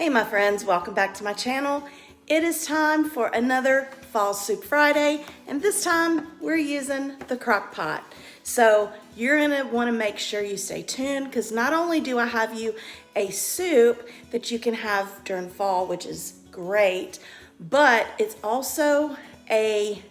Hey my friends, welcome back to my channel. It is time for another Fall Soup Friday, and this time we're using the Crockpot. So you're gonna wanna make sure you stay tuned because not only do I have you a soup that you can have during fall, which is great, but it's also a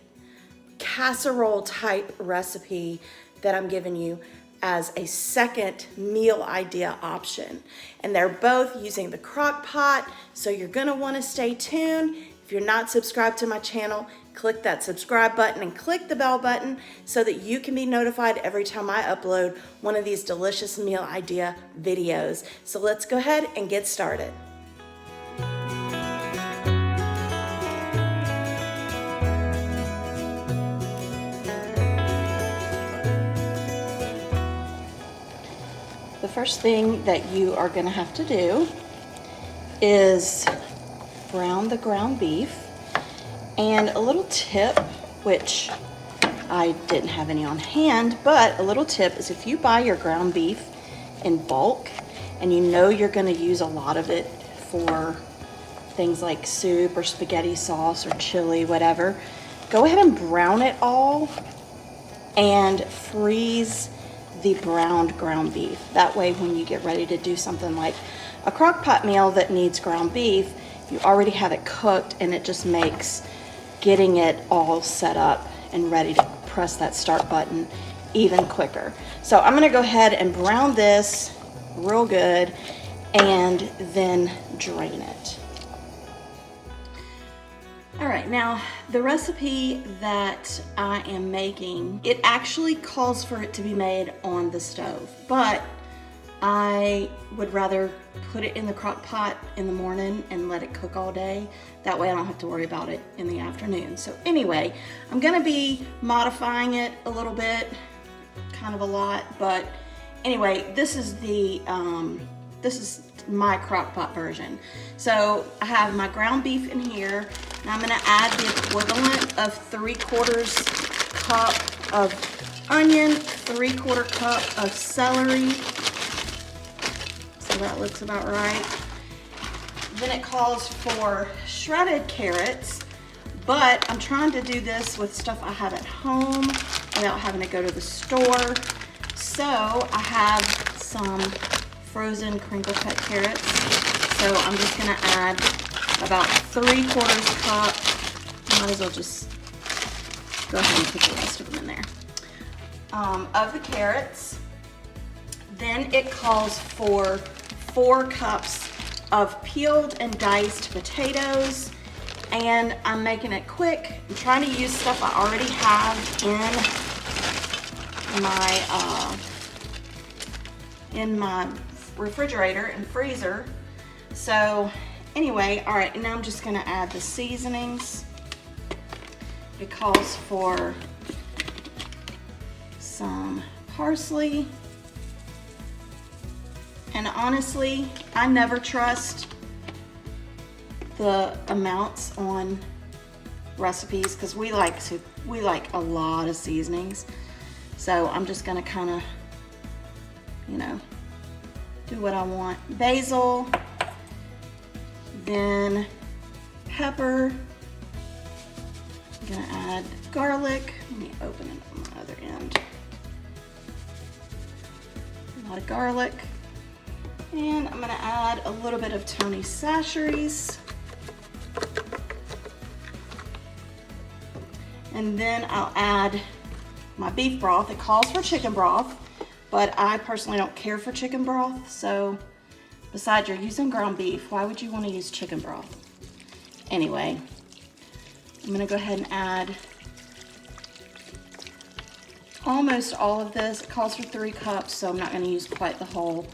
casserole type recipe that I'm giving you as a second meal idea option. And they're both using the crock pot, so you're gonna wanna stay tuned. If you're not subscribed to my channel, click that subscribe button and click the bell button so that you can be notified every time I upload one of these delicious meal idea videos. So let's go ahead and get started. The first thing that you are going to have to do is brown the ground beef. And a little tip, which I didn't have any on hand, but a little tip is if you buy your ground beef in bulk and you know you're going to use a lot of it for things like soup or spaghetti sauce or chili, whatever, go ahead and brown it all and freeze the browned ground beef. That way when you get ready to do something like a crock pot meal that needs ground beef, you already have it cooked and it just makes getting it all set up and ready to press that start button even quicker. So I'm gonna go ahead and brown this real good and then drain it. All right, now the recipe that I am making, it actually calls for it to be made on the stove, but I would rather put it in the crock pot in the morning and let it cook all day. That way I don't have to worry about it in the afternoon. So anyway, I'm gonna be modifying it a little bit, kind of a lot, but anyway, this is my crock pot version. So I have my ground beef in here, and I'm gonna add the equivalent of 3/4 cup of onion, 3/4 cup of celery. So that looks about right. Then it calls for shredded carrots, but I'm trying to do this with stuff I have at home without having to go to the store. So I have some frozen crinkle cut carrots. So I'm just gonna add about 3/4 cup. Might as well just go ahead and put the rest of them in there. Of the carrots. Then it calls for 4 cups of peeled and diced potatoes. And I'm making it quick. I'm trying to use stuff I already have in my refrigerator and freezer. So anyway, all right, and now I'm just gonna add the seasonings. It calls for some parsley. And honestly, I never trust the amounts on recipes because we like a lot of seasonings. So I'm just gonna kind of, do what I want. Basil, then pepper. I'm gonna add garlic. Let me open it on the other end. A lot of garlic. And I'm gonna add a little bit of Tony Chachere's. And then I'll add my beef broth. It calls for chicken broth, but I personally don't care for chicken broth. So besides, you're using ground beef, why would you want to use chicken broth? Anyway, I'm gonna go ahead and add almost all of this. It calls for 3 cups, so I'm not gonna use quite the whole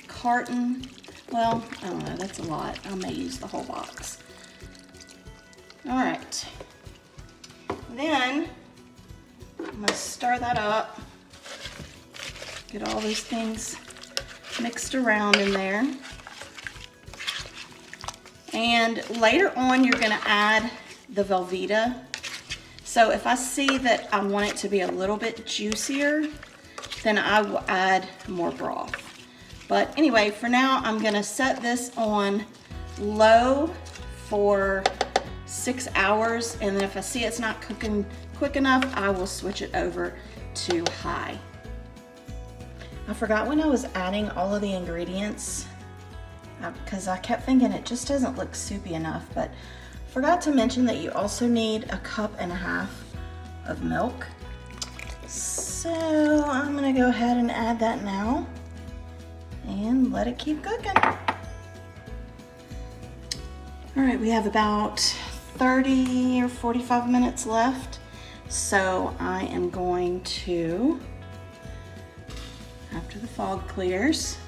carton. Well, I don't know, that's a lot. I may use the whole box. All right. Then I'm gonna stir that up. Get all those things mixed around in there. And later on, you're gonna add the Velveeta. So if I see that I want it to be a little bit juicier, then I will add more broth. But anyway, for now, I'm gonna set this on low for 6 hours, and then if I see it's not cooking quick enough, I will switch it over to high. I forgot when I was adding all of the ingredients, because I kept thinking it just doesn't look soupy enough, but forgot to mention that you also need 1.5 cups of milk. So I'm gonna go ahead and add that now and let it keep cooking. All right, we have about 30 or 45 minutes left. So I am going to, after the fog clears,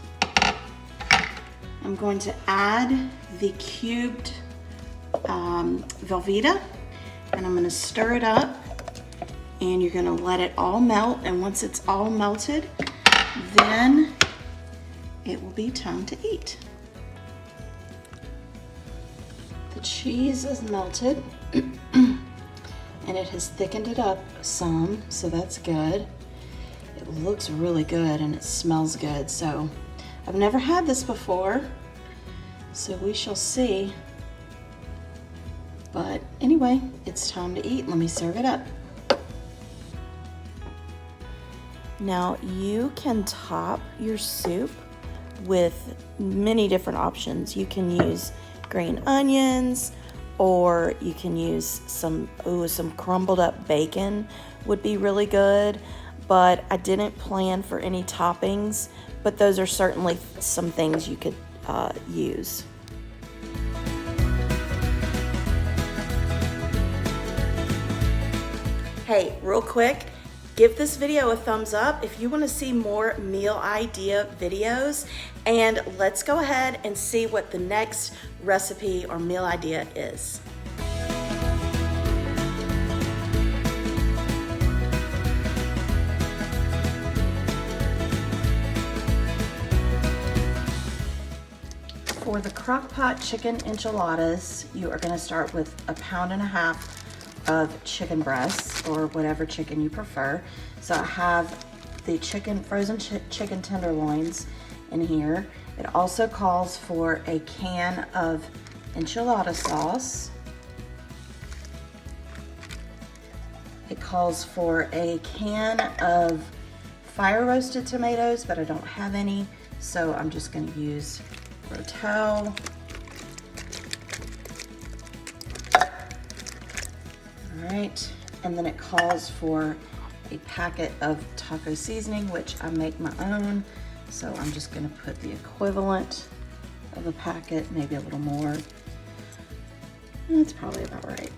I'm going to add the cubed Velveeta, and I'm gonna stir it up, and you're gonna let it all melt, and once it's all melted, then it will be time to eat. The cheese is melted and it has thickened it up some, so that's good. It looks really good and it smells good. So I've never had this before, so we shall see. But anyway, it's time to eat. Let me serve it up. Now you can top your soup with many different options. You can use green onions, or you can use some crumbled up bacon would be really good, but I didn't plan for any toppings, but those are certainly some things you could use. Hey, real quick, give this video a thumbs up if you want to see more meal idea videos, and let's go ahead and see what the next recipe or meal idea is. For the Crockpot chicken enchiladas, you are going to start with 1.5 pounds of chicken breasts, or whatever chicken you prefer. So I have the frozen chicken tenderloins in here. It also calls for a can of enchilada sauce. It calls for a can of fire roasted tomatoes, but I don't have any, so I'm just going to use Rotel. All right, and then it calls for a packet of taco seasoning, which I make my own. So I'm just gonna put the equivalent of a packet, maybe a little more. That's probably about right.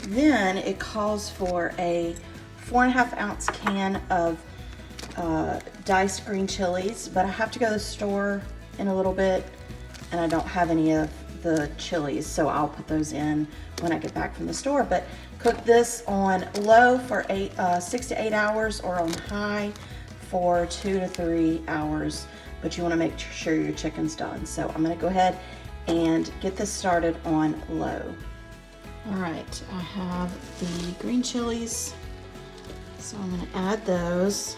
Then it calls for a 4.5 ounce can of diced green chilies, but I have to go to the store in a little bit and I don't have any of the chilies, so I'll put those in when I get back from the store. But cook this on low for 6 to 8 hours, or on high for 2 to 3 hours, but you want to make sure your chicken's done. So I'm going to go ahead and get this started on low. All right, I have the green chilies, so I'm going to add those,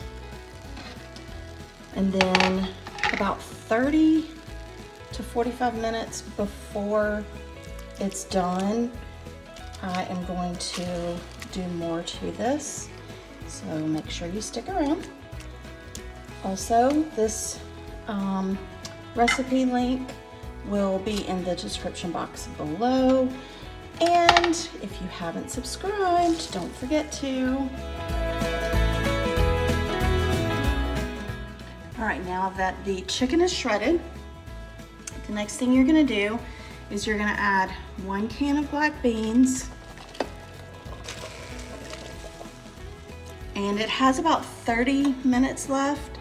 and then about 30 to 45 minutes before it's done, I am going to do more to this, so make sure you stick around. Also, this recipe link will be in the description box below, and if you haven't subscribed, don't forget to. All right, now that the chicken is shredded, the next thing you're gonna do is you're gonna add 1 can of black beans, and it has about 30 minutes left.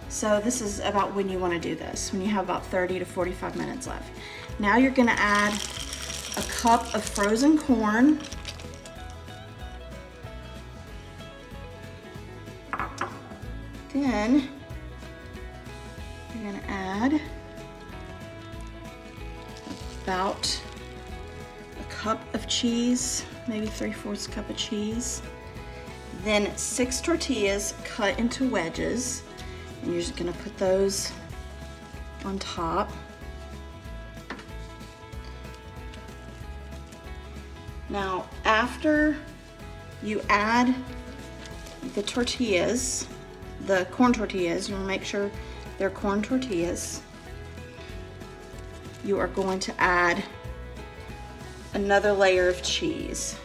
So this is about when you want to do this, when you have about 30 to 45 minutes left. Now you're going to add 1 cup of frozen corn. Then you're going to add about 1 cup of cheese, maybe 3/4 cup of cheese. Then 6 tortillas cut into wedges. And you're just gonna put those on top. Now, after you add the tortillas, the corn tortillas, you want to make sure they're corn tortillas. You are going to add another layer of cheese.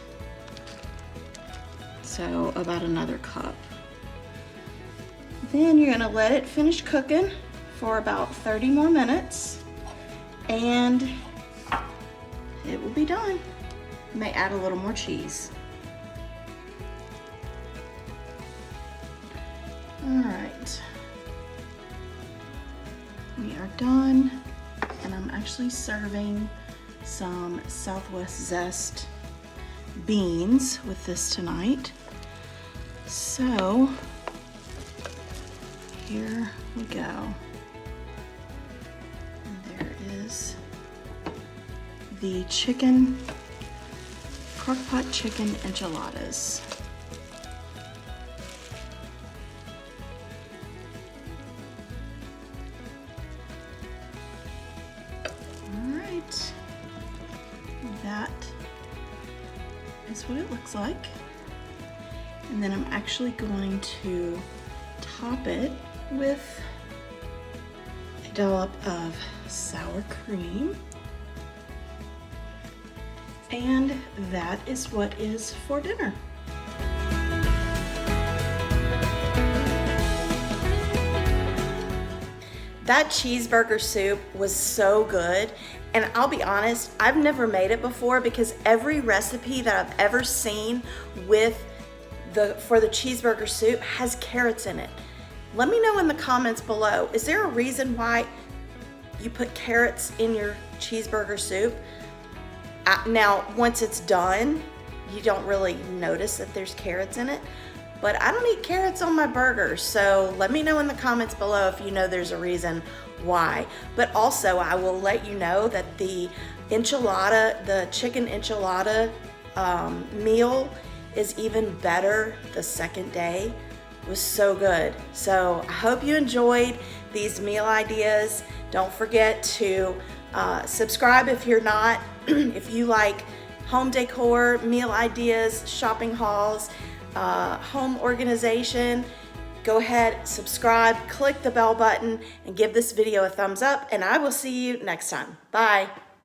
So about another cup. Then you're gonna let it finish cooking for about 30 more minutes and it will be done. You may add a little more cheese. All right, we are done, and I'm actually serving some Southwest Zest beans with this tonight. So here we go. And there is the Crockpot chicken enchiladas. That is what it looks like. And then I'm actually going to top it with a dollop of sour cream. And that is what is for dinner. That cheeseburger soup was so good, and I'll be honest, I've never made it before because every recipe that I've ever seen for the cheeseburger soup has carrots in it. Let me know in the comments below, is there a reason why you put carrots in your cheeseburger soup? Now, once it's done, you don't really notice that there's carrots in it. But I don't eat carrots on my burgers, so let me know in the comments below if you know there's a reason why. But also, I will let you know that the chicken enchilada meal is even better the second day. It was so good. So I hope you enjoyed these meal ideas. Don't forget to subscribe if you're not. If you like home decor, meal ideas, shopping hauls, home organization, go ahead, subscribe, click the bell button, and give this video a thumbs up, and I will see you next time. Bye.